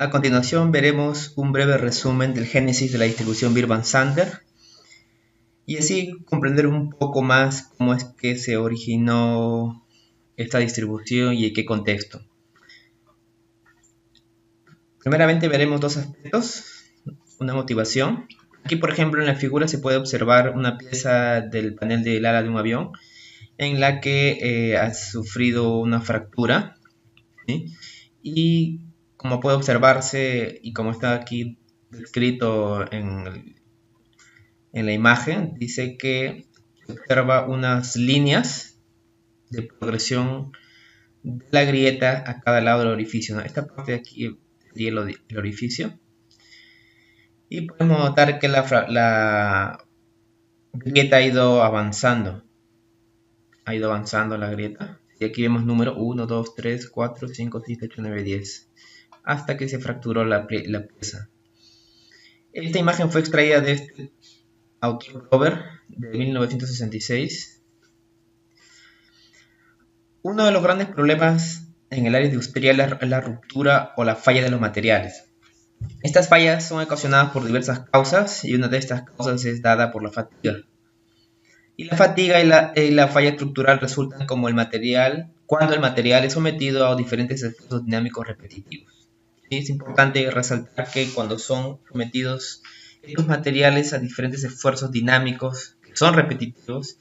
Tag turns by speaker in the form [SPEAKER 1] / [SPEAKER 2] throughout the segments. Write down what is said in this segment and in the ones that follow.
[SPEAKER 1] A continuación veremos un breve resumen del génesis de la distribución Birban-Sander y así comprender un poco más cómo es que se originó esta distribución y en qué contexto. Primeramente veremos dos aspectos, una motivación. Aquí, por ejemplo, en la figura se puede observar una pieza del panel del ala de un avión en la que ha sufrido una fractura, ¿sí? Y como puede observarse y como está aquí descrito en la imagen, dice que observa unas líneas de progresión de la grieta a cada lado del orificio, ¿no? Esta parte de aquí sería el orificio. Y podemos notar que la grieta ha ido avanzando. Ha ido avanzando la grieta. Y aquí vemos número 1, 2, 3, 4, 5, 6, 8, 9, 10. Hasta que se fracturó la pieza. Esta imagen fue extraída de este autor Glover de 1966. Uno de los grandes problemas en el área industrial es la ruptura o la falla de los materiales. Estas fallas son ocasionadas por diversas causas y una de estas causas es dada por la fatiga. Y la fatiga y la falla estructural resultan cuando el material es sometido a diferentes esfuerzos dinámicos repetitivos. Y es importante resaltar que cuando son sometidos estos materiales a diferentes esfuerzos dinámicos que son repetitivos,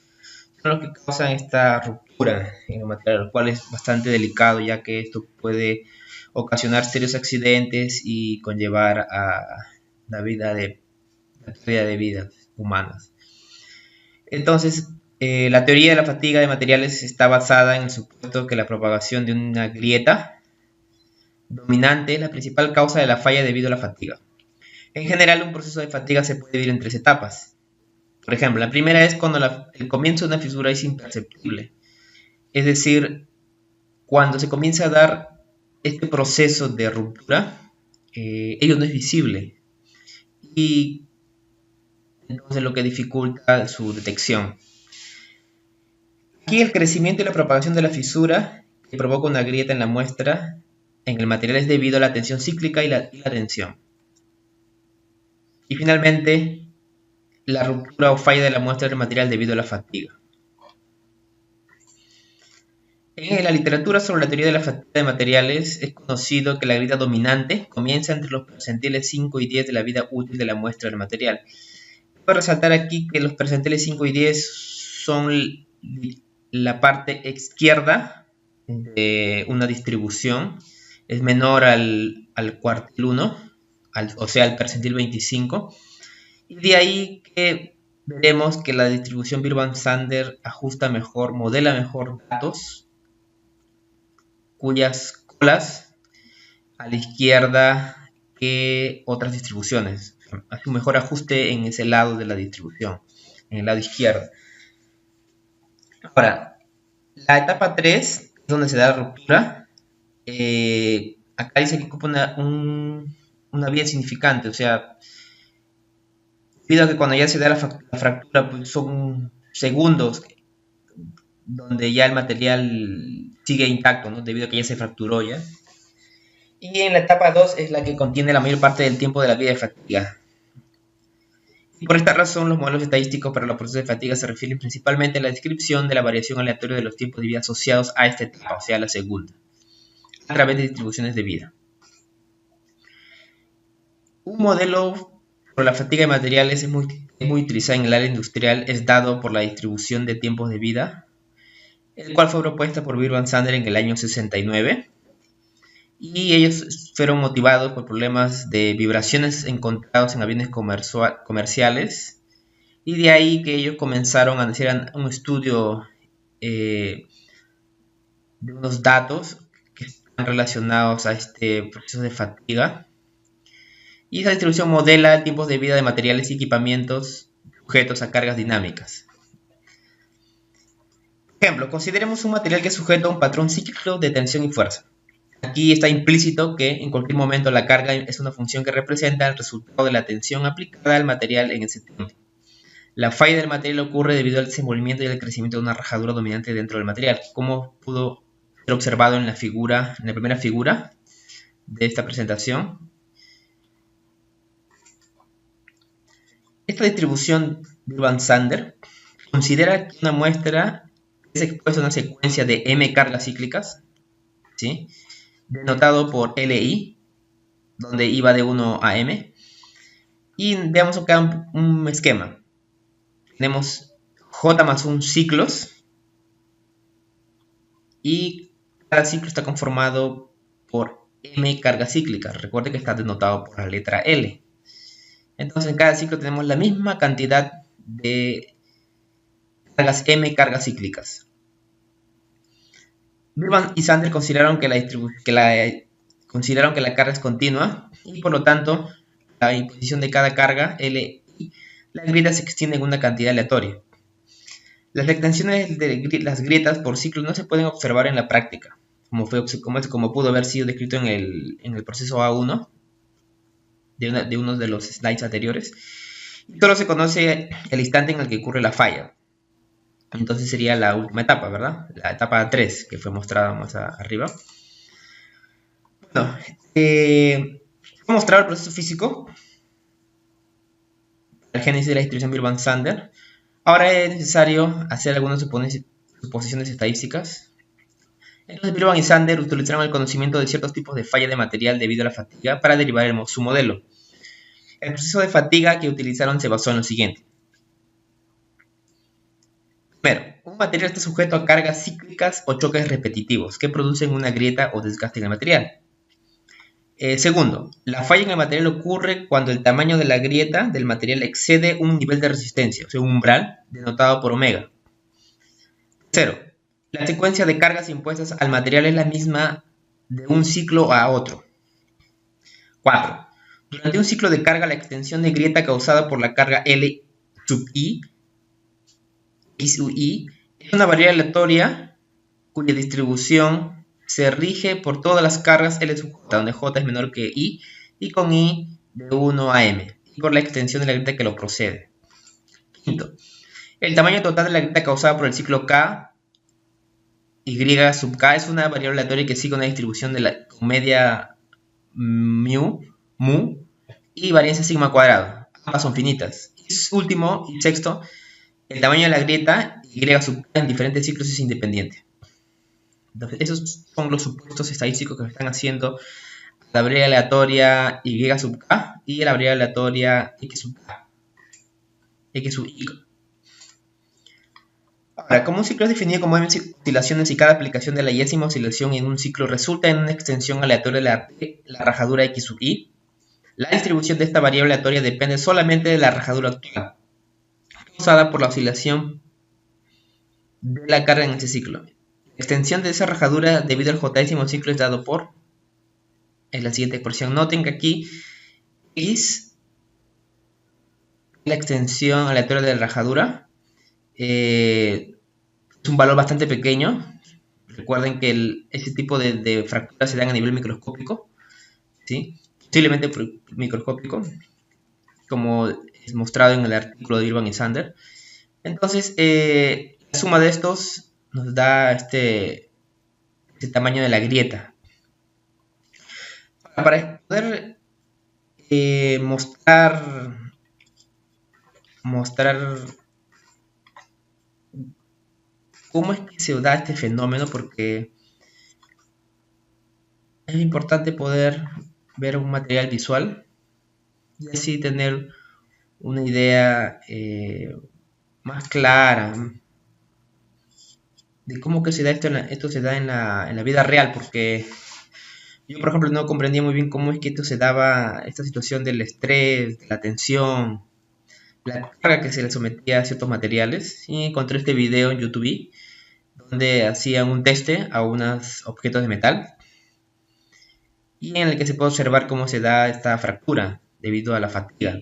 [SPEAKER 1] son los que causan esta ruptura en el material, lo cual es bastante delicado, ya que esto puede ocasionar serios accidentes y conllevar a la pérdida de vidas humanas. Entonces, la teoría de la fatiga de materiales está basada en el supuesto que la propagación de una grieta dominante es la principal causa de la falla debido a la fatiga. En general, un proceso de fatiga se puede dividir en tres etapas. Por ejemplo, la primera es cuando el comienzo de una fisura es imperceptible. Es decir, cuando se comienza a dar este proceso de ruptura, ello no es visible. Y entonces lo que dificulta su detección. Aquí el crecimiento y la propagación de la fisura que provoca una grieta en la muestra en el material es debido a la tensión cíclica y la tensión. Y finalmente, la ruptura o falla de la muestra del material debido a la fatiga. En la literatura sobre la teoría de la fatiga de materiales es conocido que la grieta dominante comienza entre los percentiles 5 y 10 de la vida útil de la muestra del material. Puedo resaltar aquí que los percentiles 5 y 10 son la parte izquierda de una distribución, es menor al cuartil 1, o sea, al percentil 25, y de ahí que veremos que la distribución Birban-Sander ajusta mejor, modela mejor datos, cuyas colas a la izquierda que otras distribuciones. Hace un mejor ajuste en ese lado de la distribución, en el lado izquierdo. Ahora, la etapa 3 es donde se da la ruptura. Acá dice que ocupa una vía significante, o sea, debido a que cuando ya se da la fractura, pues son segundos donde ya el material sigue intacto, ¿no? Debido a que ya se fracturó ya. Y en la etapa 2 es la que contiene la mayor parte del tiempo de la vida de fatiga. Y por esta razón, los modelos estadísticos para los procesos de fatiga se refieren principalmente a la descripción de la variación aleatoria de los tiempos de vida asociados a esta etapa, o sea, la segunda, a través de distribuciones de vida. Un modelo por la fatiga de materiales es muy utilizado en el área industrial, es dado por la distribución de tiempos de vida, el cual fue propuesta por Birban-Sander en el año 69, y ellos fueron motivados por problemas de vibraciones encontrados en aviones comerciales, y de ahí que ellos comenzaron a hacer un estudio de unos datos que están relacionados a este proceso de fatiga, y esa distribución modela tiempos de vida de materiales y equipamientos sujetos a cargas dinámicas. Por ejemplo, consideremos un material que es sujeto a un patrón cíclico de tensión y fuerza. Aquí está implícito que en cualquier momento la carga es una función que representa el resultado de la tensión aplicada al material en ese tiempo. La falla del material ocurre debido al desenvolvimiento y al crecimiento de una rajadura dominante dentro del material, como pudo ser observado en la primera figura de esta presentación. Esta distribución de Urban-Sander considera que una muestra es expuesta a una secuencia de m cargas cíclicas, ¿sí?, denotado por Li, donde I va de 1 a m. Y veamos acá un esquema. Tenemos J más 1 ciclos, y cada ciclo está conformado por m cargas cíclicas. Recuerde que está denotado por la letra L. Entonces en cada ciclo tenemos la misma cantidad de m cargas cíclicas. Urban y Sander consideraron que la carga es continua, y por lo tanto la imposición de cada carga L, la grieta se extiende en una cantidad aleatoria. Las extensiones de las grietas por ciclo no se pueden observar en la práctica, como pudo haber sido descrito en el proceso A1 de uno de los slides anteriores. Solo se conoce el instante en el que ocurre la falla. Entonces sería la última etapa, ¿verdad? La etapa 3, que fue mostrada más arriba. Bueno, voy a mostrar el proceso físico, el génesis de la distribución Urban-Sander. Ahora es necesario hacer algunas suposiciones estadísticas. Entonces, Urban y Sander utilizaron el conocimiento de ciertos tipos de falla de material debido a la fatiga para derivar su modelo. El proceso de fatiga que utilizaron se basó en lo siguiente. Primero, un material está sujeto a cargas cíclicas o choques repetitivos que producen una grieta o desgaste en el material. Segundo, la falla en el material ocurre cuando el tamaño de la grieta del material excede un nivel de resistencia, o sea, un umbral, denotado por omega. Tercero, la secuencia de cargas impuestas al material es la misma de un ciclo a otro. 4. Durante un ciclo de carga, la extensión de grieta causada por la carga L sub I es una variable aleatoria cuya distribución se rige por todas las cargas L sub J, donde J es menor que I, y con I de 1 a M, y por la extensión de la grieta que lo procede. Quinto, el tamaño total de la grieta causada por el ciclo K, Y sub K, es una variable aleatoria que sigue una distribución de la media mu y varianza sigma cuadrado. Ambas son finitas. Y último y sexto, el tamaño de la grieta Y sub K en diferentes ciclos es independiente. Entonces, esos son los supuestos estadísticos que se están haciendo la variable aleatoria Y sub K y la variable aleatoria X sub K. X sub I. Ahora, como un ciclo es definido como m oscilaciones y cada aplicación de la y-ésima oscilación en un ciclo resulta en una extensión aleatoria de la rajadura X sub I, la distribución de esta variable aleatoria depende solamente de la rajadura actual, causada por la oscilación de la carga en ese ciclo. La extensión de esa rajadura debido al j-ésimo ciclo es dado por la siguiente expresión. Noten que aquí X la extensión aleatoria de la rajadura. Es un valor bastante pequeño. Recuerden que ese tipo de fracturas se dan a nivel microscópico, ¿sí? Posiblemente microscópico, como es mostrado en el artículo de Urban y Sander. Entonces, la suma de estos nos da este tamaño de la grieta. Para poder mostrar cómo es que se da este fenómeno, porque es importante poder ver un material visual y así tener una idea más clara de cómo que se da esto se da en la vida real, porque yo, por ejemplo, no comprendía muy bien cómo es que esto se daba, esta situación del estrés, de la tensión, la carga que se le sometía a ciertos materiales, y encontré este video en YouTube donde hacían un teste a unos objetos de metal y en el que se puede observar cómo se da esta fractura debido a la fatiga.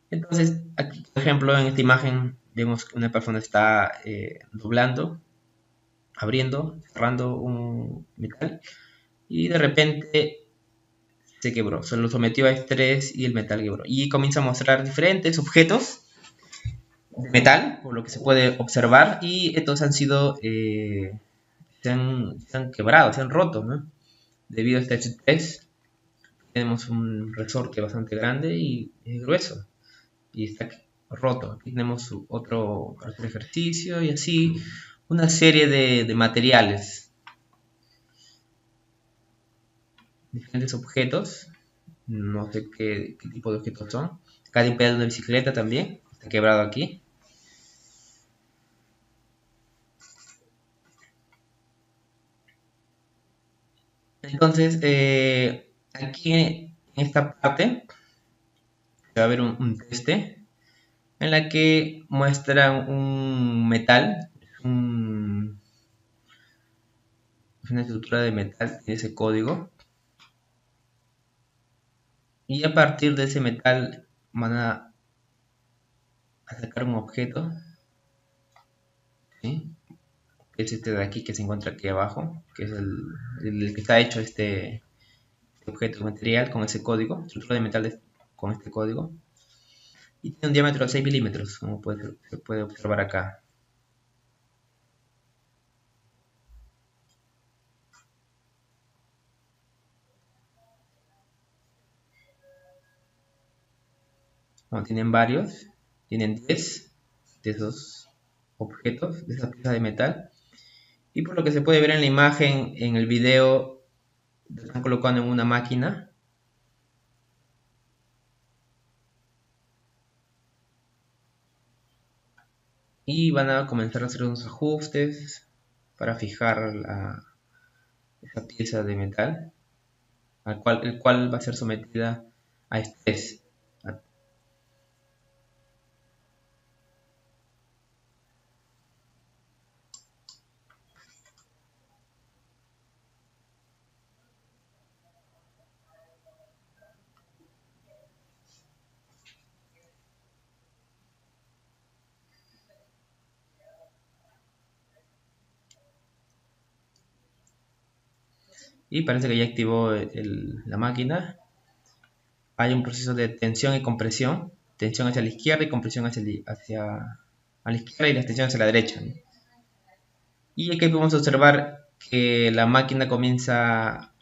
[SPEAKER 1] Entonces, aquí, por ejemplo, en esta imagen vemos que una persona está doblando, abriendo, cerrando un metal y de repente se quebró, se lo sometió a estrés y el metal quebró. Y comienza a mostrar diferentes objetos de metal, por lo que se puede observar, y estos han sido, se han quebrado, se han roto, ¿no? Debido a este estrés. Tenemos un resorte bastante grande y grueso. y está aquí roto. Aquí tenemos otro para hacer ejercicio y así una serie de materiales, diferentes objetos. No sé qué tipo de objetos son. Acá hay un pedazo de una bicicleta también, está quebrado aquí. Entonces, aquí en esta parte va a haber un teste en la que muestra un metal, una estructura de metal, tiene ese código, y a partir de ese metal van a sacar un objeto, ¿sí? Que es este de aquí que se encuentra aquí abajo, que es el que está hecho este objeto material con ese código, estructura de metal con este código, y tiene un diámetro de 6 milímetros, como se puede observar acá. Bueno, tienen varios, tienen 10 de esos objetos, de esas piezas de metal, y por lo que se puede ver en la imagen, en el video, lo están colocando en una máquina. Y van a comenzar a hacer unos ajustes para fijar esa pieza de metal, el cual va a ser sometida a estrés. Y parece que ya activó la máquina. Hay un proceso de tensión y compresión. Tensión hacia la izquierda y compresión hacia a la izquierda y la tensión hacia la derecha, ¿no? Y aquí podemos observar que la máquina comienza a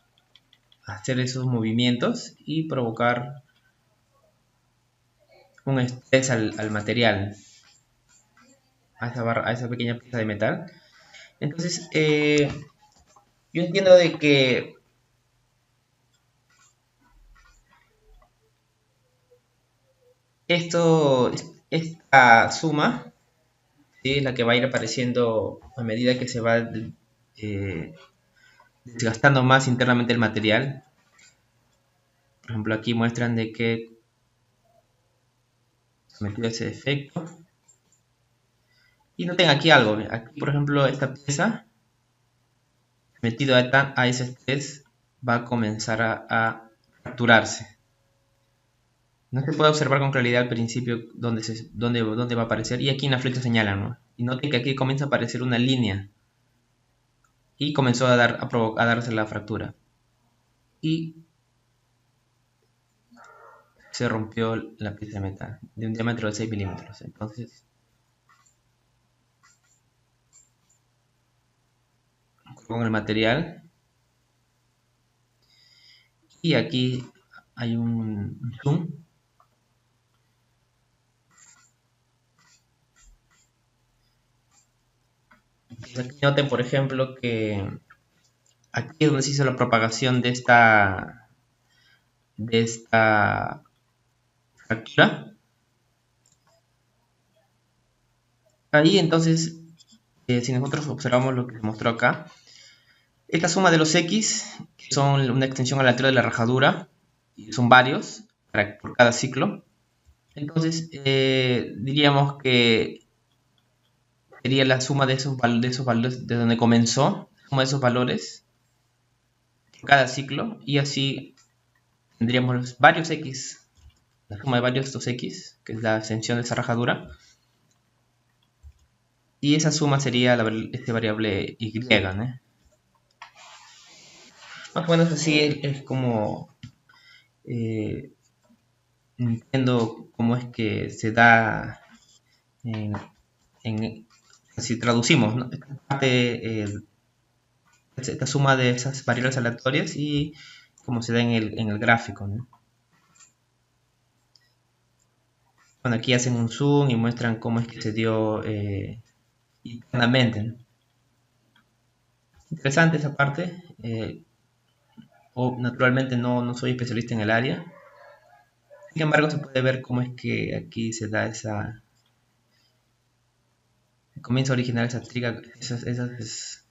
[SPEAKER 1] hacer esos movimientos y provocar un estrés al material, a esa pequeña pieza de metal. Entonces, yo entiendo de que esta suma, ¿sí?, es la que va a ir apareciendo a medida que se va desgastando más internamente el material. Por ejemplo, aquí muestran de que sometido a ese efecto. Y noten aquí algo. Aquí, por ejemplo, esta pieza, metido a ese estrés, va a comenzar a fracturarse. No se puede observar con claridad al principio dónde va a aparecer. Y aquí en la flecha señalan, ¿no? Y noten que aquí comienza a aparecer una línea. Y comenzó a darse la fractura. Y se rompió la pieza de metal de un diámetro de 6 milímetros. Entonces, con el material. Y aquí hay un zoom. Aquí noten, por ejemplo, que aquí es donde se hizo la propagación de esta fractura. Ahí entonces, si nosotros observamos lo que se mostró acá, esta suma de los X, que son una extensión aleatoria de la rajadura, y son varios por cada ciclo. Entonces, diríamos que sería la suma de esos valores de donde comenzó, suma de esos valores por cada ciclo, y así tendríamos varios X, la suma de varios de estos X, que es la extensión de esa rajadura, y esa suma sería esta variable Y, ¿no? Más o menos así es como entiendo cómo es que se da si traducimos, ¿no?, esta parte, esta suma de esas variables aleatorias y cómo se da en el gráfico, ¿no? Bueno, aquí hacen un zoom y muestran cómo es que se dio internamente, ¿no? Interesante esa parte. Naturalmente no soy especialista en el área. Sin embargo, se puede ver cómo es que aquí se da comienza a originar esa triga, esas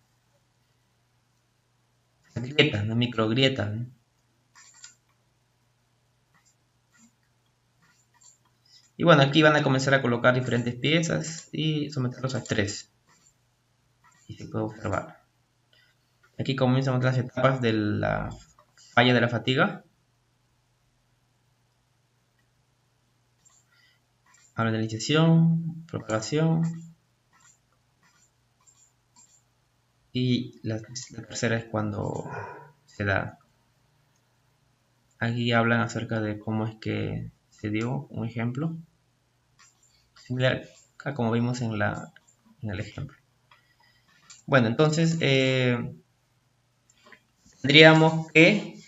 [SPEAKER 1] grietas, ¿no? Microgrietas, ¿no? Y bueno, aquí van a comenzar a colocar diferentes piezas y someterlos a estrés. Y se puede observar. Aquí comienzan otras etapas de la falla de la fatiga. Analización, propagación. Y la tercera es cuando se da. Aquí hablan acerca de cómo es que se dio un ejemplo. Similar a como vimos en el ejemplo. Bueno, entonces tendríamos que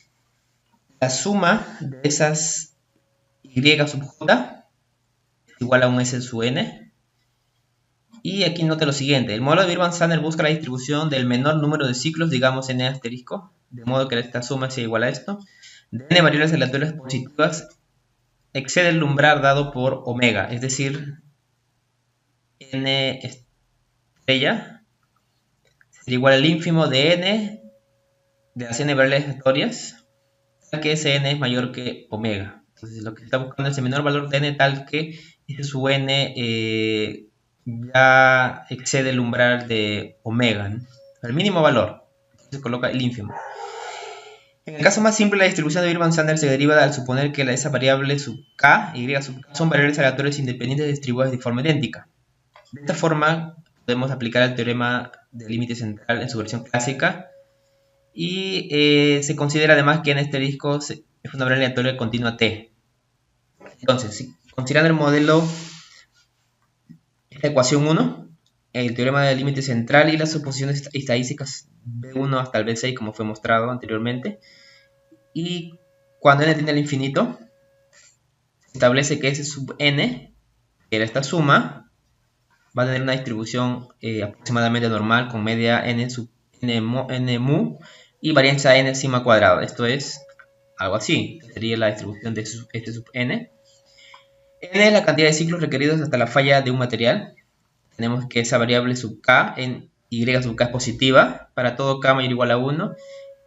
[SPEAKER 1] la suma de esas y sub j es igual a un s sub n. Y aquí note lo siguiente: el modelo de Birban-Sander busca la distribución del menor número de ciclos, digamos n asterisco, de modo que esta suma sea igual a esto. De n variables aleatorias positivas excede el umbral dado por omega, es decir, n estrella sería igual al ínfimo de n de las n variables aleatorias, tal que ese n es mayor que omega. Entonces lo que está buscando es el menor valor de n tal que ese sub n ya excede el umbral de omega, ¿no? El mínimo valor. Se coloca el ínfimo. En el caso más simple, la distribución de Birban-Sander se deriva al suponer que esa variable sub k y sub k son variables aleatorias independientes distribuidas de forma idéntica. De esta forma, podemos aplicar el teorema del límite central en su versión clásica. Y se considera además que n asterisco es una variable aleatoria continua t. Entonces, considerando el modelo, esta ecuación 1, el teorema del límite central y las suposiciones estadísticas B1 hasta el B6, como fue mostrado anteriormente, y cuando n tiende al infinito, se establece que S sub n, que era esta suma, va a tener una distribución aproximadamente normal con media n sub n mu y varianza n sigma cuadrado. Esto es algo así, sería la distribución de este sub n. N es la cantidad de ciclos requeridos hasta la falla de un material. Tenemos que esa variable sub k en y sub k es positiva para todo k mayor o igual a 1.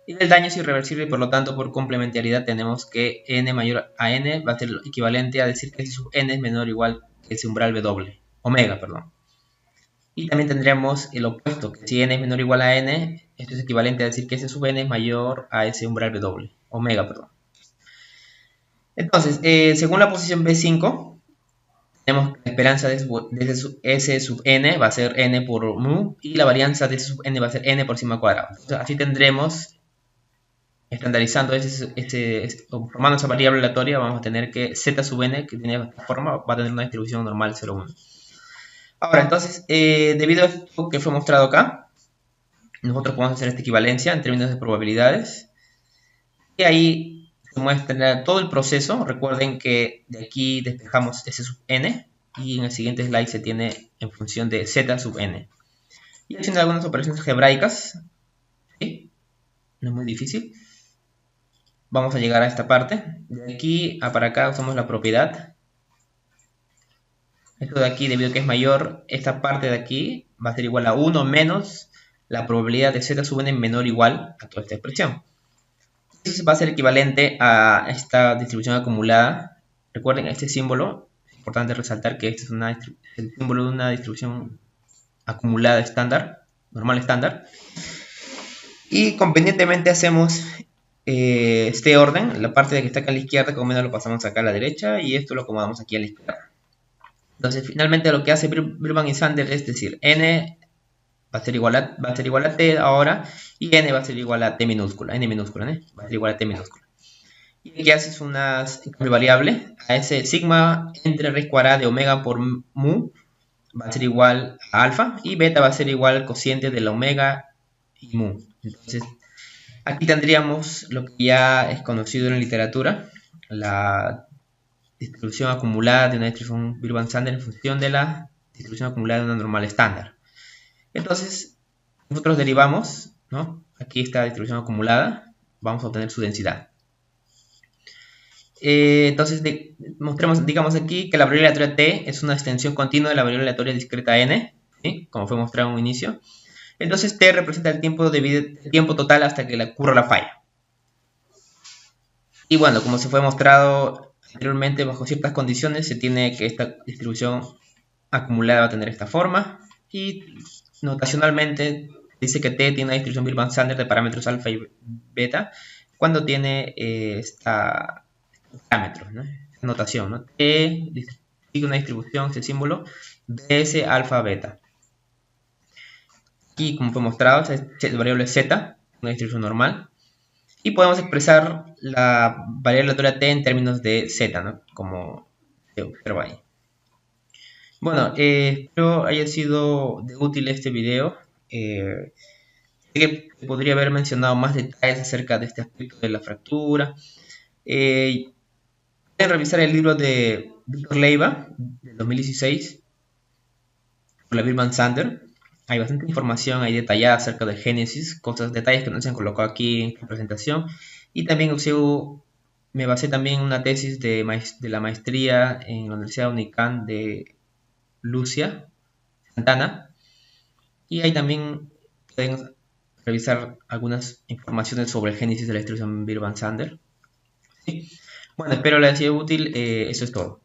[SPEAKER 1] Y el daño es irreversible, por lo tanto, por complementariedad tenemos que n mayor a n va a ser equivalente a decir que ese sub n es menor o igual que ese umbral w, omega, perdón. Y también tendremos el opuesto, que si n es menor o igual a n, esto es equivalente a decir que ese sub n es mayor a ese umbral w, omega, perdón. Entonces, según la posición B5, tenemos que la esperanza de S sub n va a ser n por mu y la varianza de S sub n va a ser n por sigma cuadrado. Entonces, así tendremos, estandarizando formando esa variable aleatoria, vamos a tener que z sub n, que tiene esta forma, va a tener una distribución normal 0,1. Ahora, entonces, debido a esto que fue mostrado acá, nosotros podemos hacer esta equivalencia en términos de probabilidades. Y ahí se muestra todo el proceso. Recuerden que de aquí despejamos S sub n y en el siguiente slide se tiene en función de z sub n. Y haciendo algunas operaciones algebraicas, ¿sí? No es muy difícil. Vamos a llegar a esta parte. De aquí a para acá usamos la propiedad. Esto de aquí, debido a que es mayor, esta parte de aquí va a ser igual a 1 menos la probabilidad de z sub n menor o igual a toda esta expresión. Eso va a ser equivalente a esta distribución acumulada. Recuerden este símbolo, es importante resaltar que este es el símbolo de una distribución acumulada estándar, normal estándar. Y convenientemente hacemos este orden, la parte de que está acá a la izquierda, como menos lo pasamos acá a la derecha, y esto lo acomodamos aquí a la izquierda. Entonces, finalmente lo que hace Birban y Sander es decir, n va a ser igual a t ahora, y n va a ser igual a t minúscula, n minúscula, ¿eh? Va a ser igual a t minúscula. Y aquí haces una variable, a ese sigma entre raíz cuadrada de omega por mu, va a ser igual a alfa, y beta va a ser igual al cociente de la omega y mu. Entonces, aquí tendríamos lo que ya es conocido en la literatura, la distribución acumulada de una distribución Birban-Sander en función de la distribución acumulada de una normal estándar. Entonces, nosotros derivamos, ¿no? Aquí está la distribución acumulada, vamos a obtener su densidad. Entonces, mostremos, digamos aquí que la variable aleatoria t es una extensión continua de la variable aleatoria discreta n, ¿sí? Como fue mostrado en un inicio. Entonces, t representa el tiempo total hasta que le ocurra la falla. Y bueno, como se fue mostrado anteriormente, bajo ciertas condiciones se tiene que esta distribución acumulada va a tener esta forma. Y notacionalmente dice que t tiene una distribución Birban-Sander de parámetros alfa y beta cuando tiene parámetros, ¿no? Notación, ¿no? T sigue una distribución, este símbolo, bs alfa beta. Aquí, como fue mostrado, es variable z, una distribución normal. Y podemos expresar la variable aleatoria t en términos de z, ¿no? Como se observa ahí. Bueno, espero haya sido de útil este video. Sé que podría haber mencionado más detalles acerca de este aspecto de la fractura. Pueden revisar el libro de Víctor Leiva, del 2016, por la Birban-Sander. Hay bastante información ahí detallada acerca del génesis, detalles que no se han colocado aquí en la presentación. Y también me basé también en una tesis de la maestría en la Universidad Unicam de Lucia, Santana. Y ahí también pueden revisar algunas informaciones sobre el génesis de la distribución Birban-Sander. ¿Sí? Bueno, espero les haya sido útil. Eso es todo.